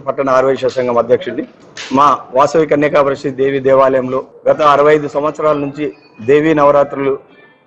పట్టణ ఆర్వైశ్య సంఘం అధ్యక్షుడిని. మా వాసవి కన్యకా పరిషత్ దేవి దేవాలయంలో గత 65 సంవత్సరాల నుంచి దేవీ నవరాత్రులు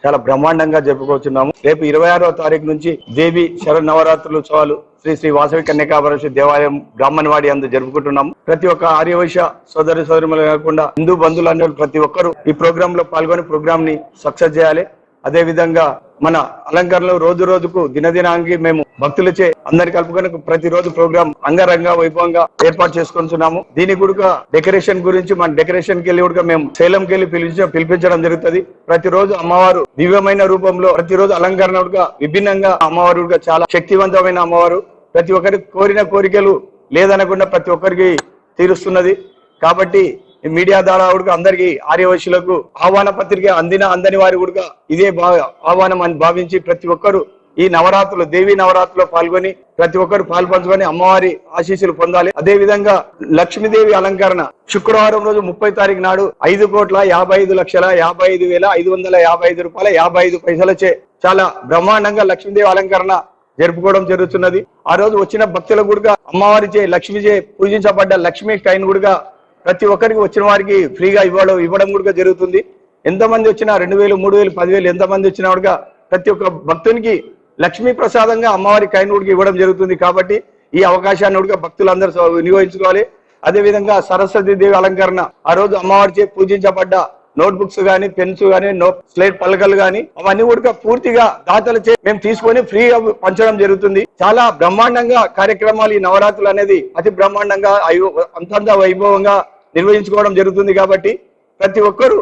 చాలా బ్రహ్మాండంగా జరుపుకోవచ్చున్నాము. రేపు 26వ తారీఖు నుంచి దేవి శరణ నవరాత్రులు ఉత్సవాలు శ్రీ వాసవి కన్యకా పరిషత్ దేవాలయం బ్రాహ్మణవాడి అందు జరుపుకుంటున్నాము. ప్రతి ఒక్క ఆర్యవైశ్య సోదరి సోదరులు కాకుండా హిందూ బంధువులు ప్రతి ఒక్కరూ ఈ ప్రోగ్రామ్ లో పాల్గొని ప్రోగ్రామ్ ని సక్సెస్ చేయాలి. అదే విధంగా మన అలంకరణలో రోజు రోజుకు దినదినానికి మేము భక్తులచే అందరి కలుపుకొని ప్రతిరోజు ప్రోగ్రామ్ అంగరంగ వైభవంగా ఏర్పాటు చేసుకుంటున్నాము. దీని కూడా డెకరేషన్ గురించి మన డెకరేషన్ కి వెళ్ళి కూడా మేము సేలంకి వెళ్ళి పిలిపించడం జరుగుతుంది. ప్రతిరోజు అమ్మవారు దివ్యమైన రూపంలో ప్రతిరోజు అలంకరణ విభిన్నంగా అమ్మవారు చాలా శక్తివంతమైన అమ్మవారు. ప్రతి ఒక్కరికి కోరిన కోరికలు లేదనకుండా ప్రతి ఒక్కరికి తీరుస్తున్నది. కాబట్టి మీడియా ద్వారా కూడా అందరికి ఆర్యవైశ్యులకు ఆహ్వాన పత్రిక అందని వారి కూడా ఇదే ఆహ్వానం అని భావించి ప్రతి ఒక్కరు ఈ నవరాత్రులు దేవీ నవరాత్రులో పాల్గొని ప్రతి ఒక్కరు పాల్పంచుకొని అమ్మవారి ఆశీస్సులు పొందాలి. అదే విధంగా లక్ష్మీదేవి అలంకరణ శుక్రవారం రోజు 30 తారీఖు నాడు 5,55,55,555 రూపాయల 55 పైసలచే చాలా బ్రహ్మాండంగా లక్ష్మీదేవి అలంకరణ జరుపుకోవడం జరుగుతున్నది. ఆ రోజు వచ్చిన భక్తులకు కూడా అమ్మవారిచే లక్ష్మీచే పూజించబడ్డ లక్ష్మీ కైన్ కూడా ప్రతి ఒక్కరికి వచ్చిన వారికి ఫ్రీగా ఇవ్వడం కూడా జరుగుతుంది. ఎంతమంది వచ్చినా 2,000, 3,000, 10,000 ఎంతమంది వచ్చినా కూడా ప్రతి ఒక్క భక్తునికి లక్ష్మీ ప్రసాదంగా అమ్మవారి కైన్ కూడా ఇవ్వడం జరుగుతుంది. కాబట్టి ఈ అవకాశాన్ని కూడా భక్తులందరూ వినియోగించుకోవాలి. అదే విధంగా సరస్వతి దేవి అలంకరణ ఆ రోజు అమ్మవారిచే పూజించబడ్డ నోట్ బుక్స్ గానీ, పెన్స్ గానీ, స్లేట్ పలకలు గానీ అవన్నీ కూడా పూర్తిగా దాతలచే మేము తీసుకొని ఫ్రీగా పంచడం జరుగుతుంది. చాలా బ్రహ్మాండంగా కార్యక్రమాలు ఈ నవరాత్రులు అనేది అతి బ్రహ్మాండంగా అంతంత వైభవంగా నిర్వహించుకోవడం జరుగుతుంది. కాబట్టి ప్రతి ఒక్కరూ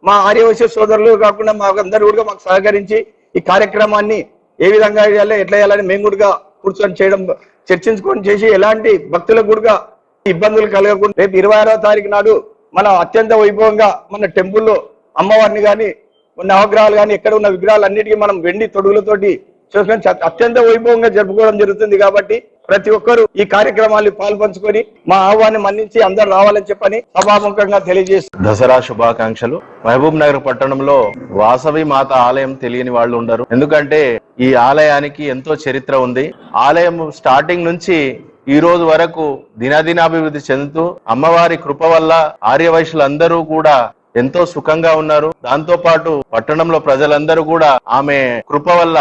మా ఆర్యవైశ్య సోదరులు కాకుండా మాకందరూ కూడా మాకు సహకరించి ఈ కార్యక్రమాన్ని ఏ విధంగా చేయాలి, ఎట్లా చేయాలని మేము కూడా కూర్చొని చర్చించుకొని చేసి ఎలాంటి భక్తులకు కూడా ఇబ్బందులు కలగకుండా రేపు 26వ తారీఖు నాడు మనం అత్యంత వైభవంగా మన టెంపుల్లో అమ్మవారిని కానీ నవగ్రహాలు కానీ ఎక్కడ ఉన్న విగ్రహాలు అన్నిటికీ మనం వెండి తొడుగులతోటి చూసుకొని అత్యంత వైభవంగా జరుపుకోవడం జరుగుతుంది. కాబట్టి ప్రతి ఒక్కరూ ఈ కార్యక్రమాన్ని పాల్పంచుకొని మా ఆహ్వాన్ని మన్నించి అందరు రావాలని చెప్పని సభాముఖంగా తెలియజేస్తారు. దసరా శుభాకాంక్షలు. మహబూబ్ నగర్ పట్టణంలో వాసవి మాత ఆలయం తెలియని వాళ్ళు ఉండరు. ఎందుకంటే ఈ ఆలయానికి ఎంతో చరిత్ర ఉంది. ఆలయం స్టార్టింగ్ నుంచి ఈ రోజు వరకు దినాభివృద్ధి చెందుతూ అమ్మవారి కృప వల్ల ఆర్యవైశ్యులందరూ కూడా ఎంతో సుఖంగా ఉన్నారు. దాంతో పాటు పట్టణంలో ప్రజలందరూ కూడా ఆమె కృప వల్ల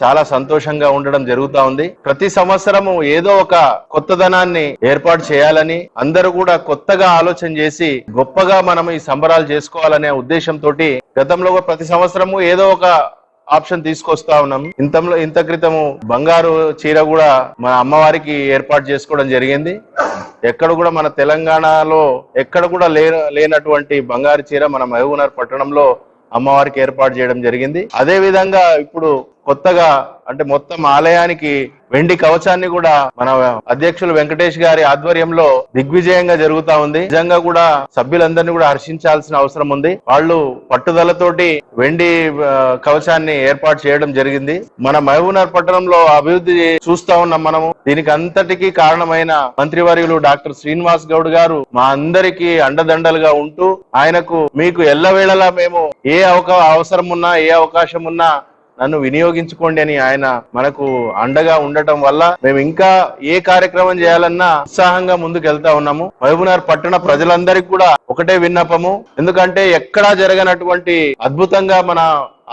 చాలా సంతోషంగా ఉండడం జరుగుతా ఉంది. ప్రతి సంవత్సరము ఏదో ఒక కొత్తదనాన్ని ఏర్పాటు చేయాలని అందరూ కూడా కొత్తగా ఆలోచన చేసి గొప్పగా మనం ఈ సంబరాలు చేసుకోవాలనే ఉద్దేశంతో గతంలో ప్రతి సంవత్సరము ఏదో ఒక ఆప్షన్ తీసుకొస్తా ఉన్నాం. ఇంత క్రితము బంగారు చీర కూడా మన అమ్మవారికి ఏర్పాటు చేసుకోవడం జరిగింది. ఎక్కడ కూడా మన తెలంగాణలో ఎక్కడ కూడా లేనటువంటి బంగారు చీర మన మహబూబ్నగర్ పట్టణంలో అమ్మవారికి ఏర్పాటు చేయడం జరిగింది. అదే విధంగా ఇప్పుడు కొత్తగా అంటే మొత్తం ఆలయానికి వెండి కవచాన్ని కూడా మన అధ్యక్షులు వెంకటేష్ గారి ఆధ్వర్యంలో దిగ్విజయంగా జరుగుతా ఉంది. నిజంగా కూడా సభ్యులందరినీ కూడా హర్షించాల్సిన అవసరం ఉంది. వాళ్ళు పట్టుదలతోటి వెండి కవచాన్ని ఏర్పాటు చేయడం జరిగింది. మన మహబూబ్నగర్ పట్టణంలో అభివృద్ధి చూస్తా ఉన్నాం మనము. దీనికి అంతటికీ కారణమైన మంత్రివర్యులు డాక్టర్ శ్రీనివాస్ గౌడ్ గారు మా అందరికీ అండదండలుగా ఉంటూ ఆయనకు మీకు ఎల్లవేళలా మేము ఏ అవసరం ఉన్నా ఏ అవకాశం ఉన్నా నన్ను వినియోగించుకోండి అని ఆయన మనకు అండగా ఉండటం వల్ల మేము ఇంకా ఏ కార్యక్రమం చేయాలన్నా ఉత్సాహంగా ముందుకు వెళ్తా ఉన్నాము. మహబూబ్నగర్ పట్టణ ప్రజలందరికీ కూడా ఒకటే విన్నపము. ఎందుకంటే ఎక్కడా జరగనటువంటి అద్భుతంగా మన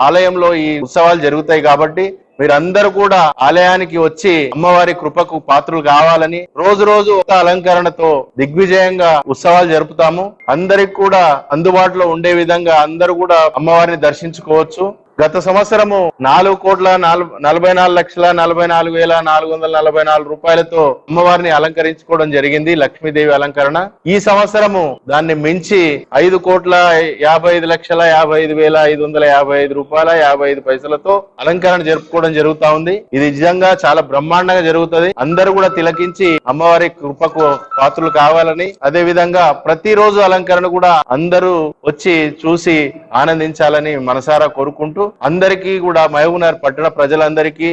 ఆలయంలో ఈ ఉత్సవాలు జరుగుతాయి. కాబట్టి మీరందరూ కూడా ఆలయానికి వచ్చి అమ్మవారి కృపకు పాత్రలు కావాలని రోజు అలంకరణతో దిగ్విజయంగా ఉత్సవాలు జరుపుతాము. అందరికి కూడా అందుబాటులో ఉండే విధంగా అందరూ కూడా అమ్మవారిని దర్శించుకోవచ్చు. గత సంవత్సరము 4,44,44,444 రూపాయలతో అమ్మవారిని అలంకరించుకోవడం జరిగింది, లక్ష్మీదేవి అలంకరణ. ఈ సంవత్సరము దాన్ని మించి 5,55,55,555 రూపాయల 55 పైసలతో అలంకరణ జరుపుకోవడం జరుగుతా ఉంది. ఇది నిజంగా చాలా బ్రహ్మాండంగా జరుగుతుంది. అందరూ కూడా తిలకించి అమ్మవారి కృపకు పాత్రలు కావాలని, అదే విధంగా ప్రతిరోజు అలంకరణ కూడా అందరూ వచ్చి చూసి ఆనందించాలని మనసారా కోరుకుంటూ అందరికీ కూడా మహబూబ్నగర్ పట్టణ ప్రజలందరికీ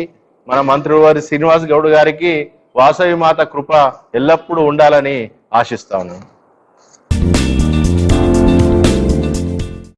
మన మంత్రివారి శ్రీనివాస్ గౌడ్ గారికి వాసవి మాత కృప ఎల్లప్పుడూ ఉండాలని ఆశిస్తాను.